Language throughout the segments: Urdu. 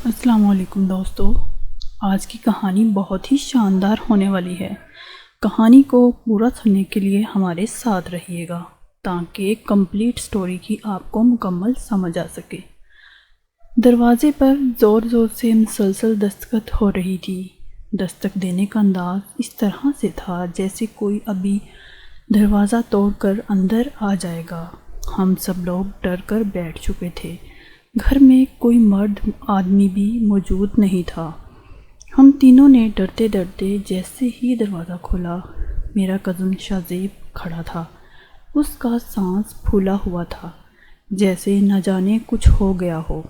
السلام علیکم دوستو، آج کی کہانی بہت ہی شاندار ہونے والی ہے۔ کہانی کو پورا سننے کے لیے ہمارے ساتھ رہیے گا تاکہ کمپلیٹ سٹوری کی آپ کو مکمل سمجھ آ سکے۔ دروازے پر زور زور سے مسلسل دستخط ہو رہی تھی۔ دستک دینے کا انداز اس طرح سے تھا جیسے کوئی ابھی دروازہ توڑ کر اندر آ جائے گا۔ ہم سب لوگ ڈر کر بیٹھ چکے تھے۔ گھر میں کوئی مرد آدمی بھی موجود نہیں تھا۔ ہم تینوں نے ڈرتے ڈرتے جیسے ہی دروازہ کھولا، میرا کزن شاذیب کھڑا تھا۔ اس کا سانس پھولا ہوا تھا جیسے نہ جانے کچھ ہو گیا ہو۔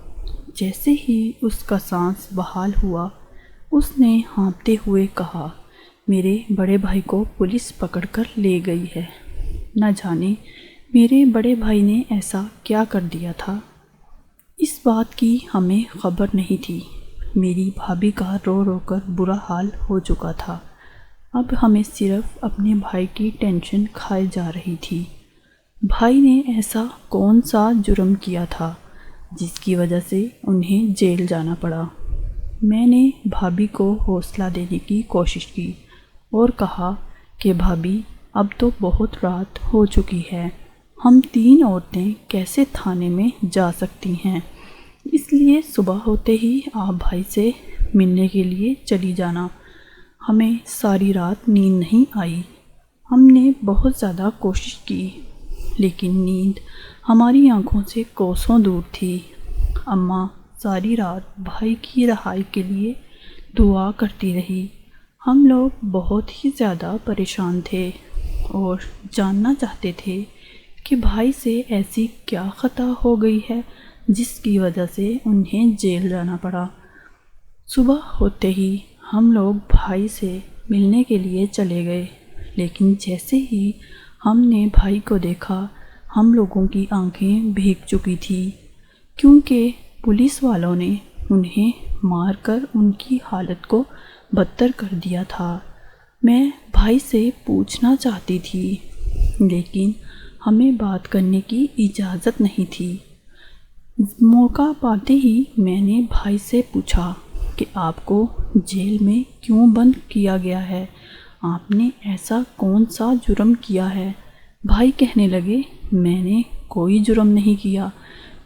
جیسے ہی اس کا سانس بحال ہوا، اس نے ہانپتے ہوئے کہا، میرے بڑے بھائی کو پولیس پکڑ کر لے گئی ہے۔ نہ جانے میرے بڑے بھائی نے ایسا کیا کر دیا تھا۔ اس بات کی ہمیں خبر نہیں تھی۔ میری بھابھی کا رو رو کر برا حال ہو چکا تھا۔ اب ہمیں صرف اپنے بھائی کی ٹینشن کھائے جا رہی تھی۔ بھائی نے ایسا کون سا جرم کیا تھا جس کی وجہ سے انہیں جیل جانا پڑا؟ میں نے بھابھی کو حوصلہ دینے کی کوشش کی اور کہا کہ بھابھی، اب تو بہت رات ہو چکی ہے، ہم تین عورتیں کیسے تھانے میں جا سکتی ہیں؟ اس لیے صبح ہوتے ہی آپ بھائی سے ملنے کے لیے چلی جانا۔ ہمیں ساری رات نیند نہیں آئی۔ ہم نے بہت زیادہ کوشش کی لیکن نیند ہماری آنکھوں سے کوسوں دور تھی۔ اماں ساری رات بھائی کی رہائی کے لیے دعا کرتی رہی۔ ہم لوگ بہت ہی زیادہ پریشان تھے اور جاننا چاہتے تھے کہ بھائی سے ایسی کیا خطا ہو گئی ہے جس کی وجہ سے انہیں جیل جانا پڑا۔ صبح ہوتے ہی ہم لوگ بھائی سے ملنے کے لیے چلے گئے، لیکن جیسے ہی ہم نے بھائی کو دیکھا، ہم لوگوں کی آنکھیں بھیگ چکی تھی کیونکہ پولیس والوں نے انہیں مار کر ان کی حالت کو بدتر کر دیا تھا۔ میں بھائی سے پوچھنا چاہتی تھی لیکن ہمیں بات کرنے کی اجازت نہیں تھی۔ موقع پاتے ہی میں نے بھائی سے پوچھا کہ آپ کو جیل میں کیوں بند کیا گیا ہے؟ آپ نے ایسا کون سا جرم کیا ہے؟ بھائی کہنے لگے، میں نے کوئی جرم نہیں کیا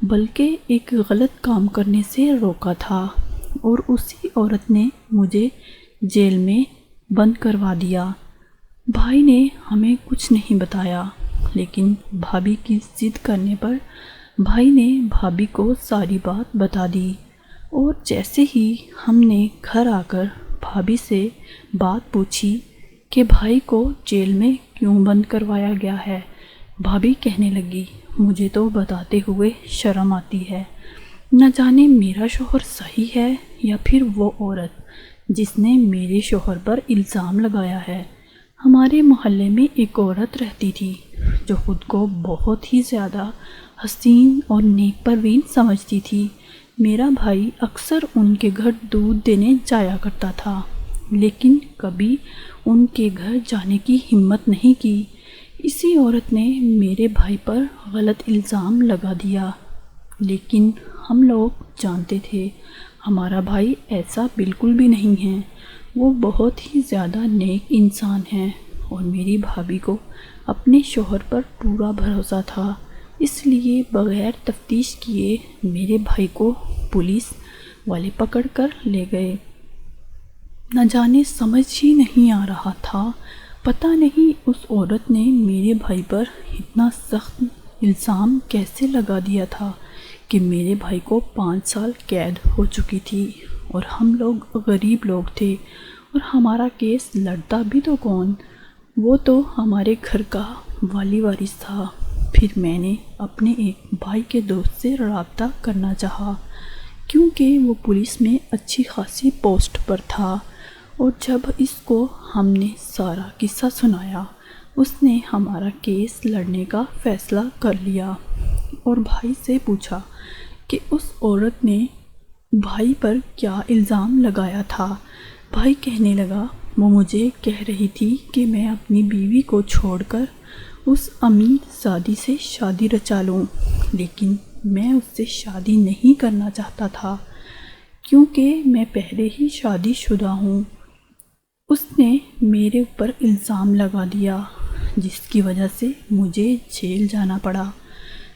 بلکہ ایک غلط کام کرنے سے روکا تھا اور اسی عورت نے مجھے جیل میں بند کروا دیا۔ بھائی نے ہمیں کچھ نہیں بتایا لیکن بھابھی کی ضد کرنے پر بھائی نے بھابھی کو ساری بات بتا دی، اور جیسے ہی ہم نے گھر آ کر بھابھی سے بات پوچھی کہ بھائی کو جیل میں کیوں بند کروایا گیا ہے، بھابھی کہنے لگی، مجھے تو بتاتے ہوئے شرم آتی ہے۔ نہ جانے میرا شوہر صحیح ہے یا پھر وہ عورت جس نے میرے شوہر پر الزام لگایا ہے۔ ہمارے محلے میں ایک عورت رہتی تھی جو خود کو بہت ہی زیادہ حسین اور نیک پروین سمجھتی تھی۔ میرا بھائی اکثر ان کے گھر دودھ دینے جایا کرتا تھا لیکن کبھی ان کے گھر جانے کی ہمت نہیں کی۔ اسی عورت نے میرے بھائی پر غلط الزام لگا دیا، لیکن ہم لوگ جانتے تھے ہمارا بھائی ایسا بالکل بھی نہیں ہے۔ وہ بہت ہی زیادہ نیک انسان ہے اور میری بھابھی کو اپنے شوہر پر پورا بھروسہ تھا، اس لیے بغیر تفتیش کیے میرے بھائی کو پولیس والے پکڑ کر لے گئے۔ نہ جانے سمجھ ہی نہیں آ رہا تھا، پتہ نہیں اس عورت نے میرے بھائی پر اتنا سخت الزام کیسے لگا دیا تھا کہ میرے بھائی کو 5 سال قید ہو چکی تھی اور ہم لوگ غریب لوگ تھے اور ہمارا کیس لڑتا بھی تو کون؟ وہ تو ہمارے گھر کا والی وارث تھا۔ پھر میں نے اپنے ایک بھائی کے دوست سے رابطہ کرنا چاہا کیونکہ وہ پولیس میں اچھی خاصی پوسٹ پر تھا، اور جب اس کو ہم نے سارا قصہ سنایا، اس نے ہمارا کیس لڑنے کا فیصلہ کر لیا اور بھائی سے پوچھا کہ اس عورت نے بھائی پر کیا الزام لگایا تھا۔ بھائی کہنے لگا، وہ مجھے کہہ رہی تھی کہ میں اپنی بیوی کو چھوڑ کر اس امیر زادی سے شادی رچا لوں، لیکن میں اس سے شادی نہیں کرنا چاہتا تھا کیونکہ میں پہلے ہی شادی شدہ ہوں۔ اس نے میرے اوپر الزام لگا دیا جس کی وجہ سے مجھے جیل جانا پڑا۔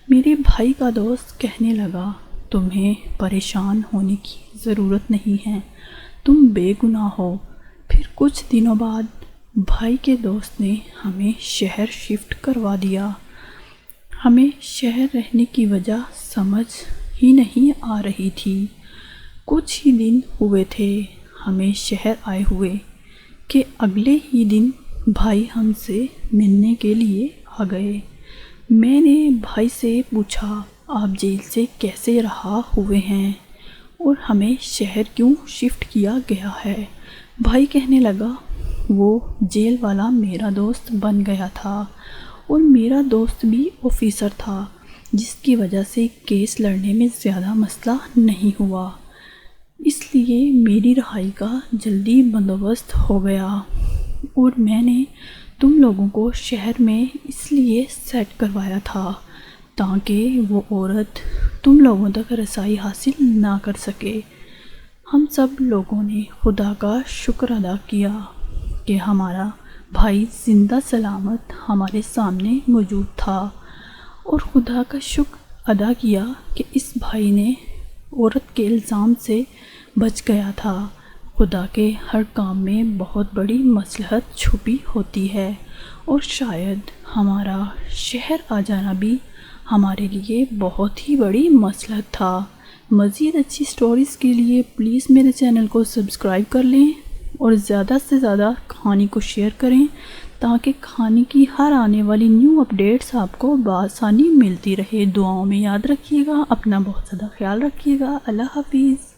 میرے بھائی کا دوست کہنے لگا تمہیں پریشان ہونے کی ضرورت نہیں ہے، تم بے گناہ ہو۔ پھر کچھ دنوں بعد بھائی کے دوست نے ہمیں شہر شفٹ کروا دیا۔ ہمیں شہر رہنے کی وجہ سمجھ ہی نہیں آ رہی تھی۔ کچھ ہی دن ہوئے تھے ہمیں شہر آئے ہوئے کہ اگلے ہی دن بھائی ہم سے ملنے کے لیے آ گئے۔ میں نے بھائی سے پوچھا آپ جیل سے کیسے رہا ہوئے ہیں اور ہمیں شہر کیوں شفٹ کیا گیا ہے؟ بھائی کہنے لگا وہ جیل والا میرا دوست بن گیا تھا اور میرا دوست بھی آفیسر تھا، جس کی وجہ سے کیس لڑنے میں زیادہ مسئلہ نہیں ہوا، اس لیے میری رہائی کا جلدی بندوبست ہو گیا اور میں نے تم لوگوں کو شہر میں اس لیے سیٹ کروایا تھا تاکہ وہ عورت تم لوگوں تک رسائی حاصل نہ کر سکے۔ ہم سب لوگوں نے خدا کا شکر ادا کیا کہ ہمارا بھائی زندہ سلامت ہمارے سامنے موجود تھا، اور خدا کا شکر ادا کیا کہ اس بھائی نے عورت کے الزام سے بچ گیا تھا۔ خدا کے ہر کام میں بہت بڑی مصلحت چھپی ہوتی ہے، اور شاید ہمارا شہر آ جانا بھی ہمارے لیے بہت ہی بڑی مصلحت تھا۔ مزید اچھی سٹوریز کے لیے پلیز میرے چینل کو سبسکرائب کر لیں اور زیادہ سے زیادہ کہانی کو شیئر کریں تاکہ کہانی کی ہر آنے والی نیو اپڈیٹس آپ کو بآسانی ملتی رہے۔ دعاؤں میں یاد رکھیے گا، اپنا بہت زیادہ خیال رکھیے گا۔ اللہ حافظ۔